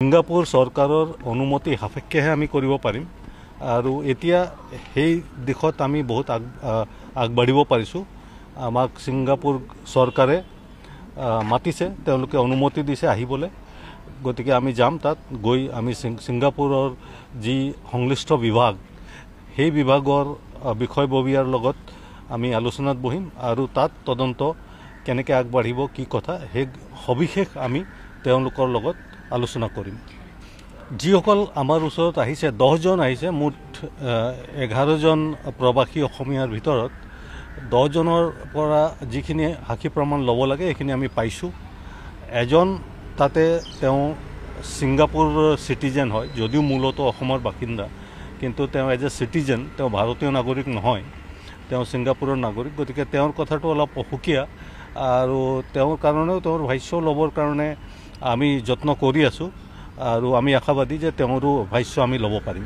সিংগাপুৰ চৰকাৰৰ অনুমতি সাপেক্ষেহে আমি কৰিব পাৰিম আৰু এতিয়া সেই দিশত আমি বহুত আগবাঢ়িব পাৰিছোঁ। আমাক সিংগাপুৰ চৰকাৰে মাতিছে, তেওঁলোকে অনুমতি দিছে আহিবলৈ। গতিকে আমি যাম, তাত গৈ আমি সিংগাপুৰৰ যি সংশ্লিষ্ট বিভাগ সেই বিভাগৰ বিষয়ববীয়াৰ লগত আমি আলোচনাত বহিম আৰু তাত তদন্ত কেনেকৈ আগবাঢ়িব, কি কথা, সেই সবিশেষ আমি তেওঁলোকৰ লগত আলোচনা কৰিম। যিসকল আমাৰ ওচৰত আহিছে, 10জন আহিছে, মুঠ 11জন প্ৰৱাসী অসমীয়াৰ ভিতৰত 10জনৰ পৰা যিখিনি সাক্ষী প্ৰমাণ ল'ব লাগে সেইখিনি আমি পাইছোঁ। এজন তাতে তেওঁ ছিংগাপুৰ চিটিজেন হয়, যদিও মূলতঃ অসমৰ বাসিন্দা, কিন্তু তেওঁ এজ এ চিটিজেন, তেওঁ ভাৰতীয় নাগৰিক নহয়, তেওঁ ছিংগাপুৰৰ নাগৰিক। গতিকে তেওঁৰ কথাটো অলপ অসুকীয়া আৰু তেওঁৰ কাৰণেও তেওঁৰ ভাষ্য ল'বৰ কাৰণে আমি যত্ন কৰি আছোঁ আৰু আমি আশাবাদী যে তেওঁৰো ভাষ্য আমি ল'ব পাৰিম।